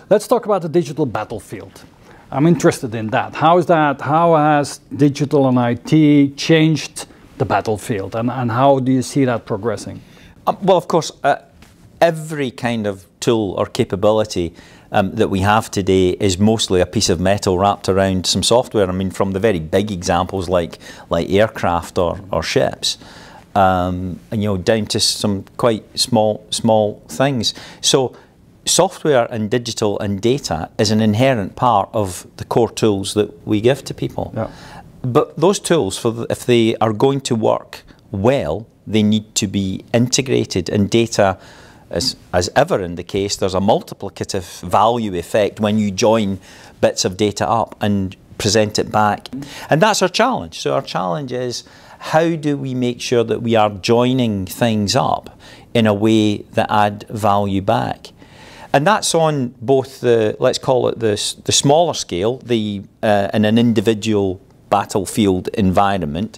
Let's talk about the digital battlefield. I'm interested in that. How has digital and IT changed the battlefield, and how do you see that progressing? Well, of course, every kind of tool or capability that we have today is mostly a piece of metal wrapped around some software. I mean, from the very big examples like aircraft or ships, and down to some quite small things. So software and digital and data is an inherent part of the core tools that we give to people. Yeah. But those tools, if they are going to work well, they need to be integrated, and data, as ever in the case, there's a multiplicative value effect when you join bits of data up and present it back. And that's our challenge. So our challenge is, how do we make sure that we are joining things up in a way that add value back? And that's on both the, let's call it the smaller scale, in an individual battlefield environment,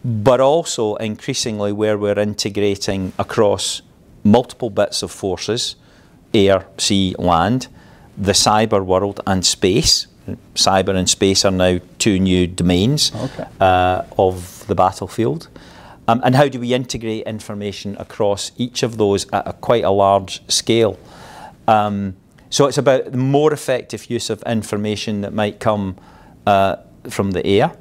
but also increasingly where we're integrating across multiple bits of forces, air, sea, land, the cyber world and space. Cyber and space are now two new domains of the battlefield. And how do we integrate information across each of those at quite a large scale? So it's about the more effective use of information that might come from the air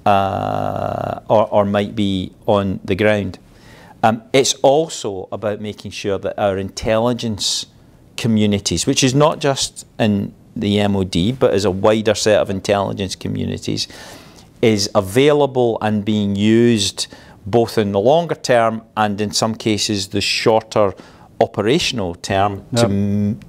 or might be on the ground. It's also about making sure that our intelligence communities, which is not just in the MOD, but is a wider set of intelligence communities, is available and being used both in the longer term and in some cases the shorter operational term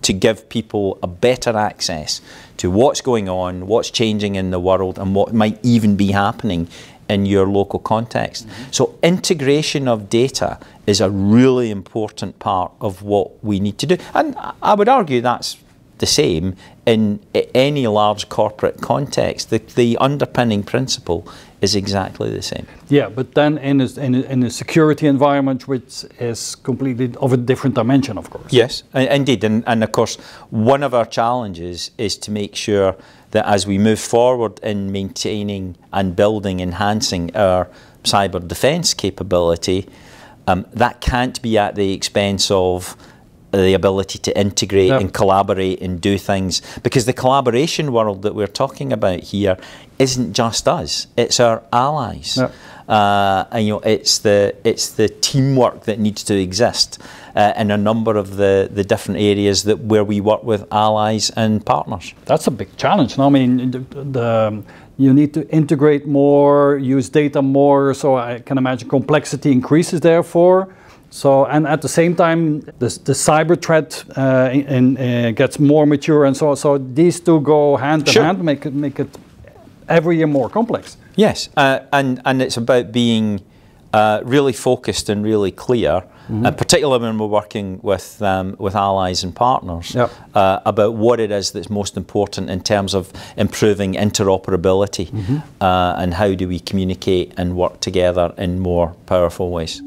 to give people a better access to what's going on, what's changing in the world, and what might even be happening in your local context. So integration of data is a really important part of what we need to do. And I would argue that's the same in any large corporate context. The underpinning principle is exactly the same. Yeah, but then in a security environment which is completely of a different dimension, of course. Yes, indeed. And of course, one of our challenges is to make sure that as we move forward in maintaining and building, enhancing our cyber defence capability, that can't be at the expense of the ability to integrate and collaborate and do things, because the collaboration world that we're talking about here isn't just us, it's our allies. And it's the teamwork that needs to exist in a number of the different areas where we work with allies and partners. That's a big challenge. No? I mean, you need to integrate more, use data more, so I can imagine complexity increases therefore. So, and at the same time, the cyber threat gets more mature, and so these two go hand in hand, make it every year more complex. Yes, and it's about being really focused and really clear, particularly when we're working with allies and partners, about what it is that's most important in terms of improving interoperability and how do we communicate and work together in more powerful ways.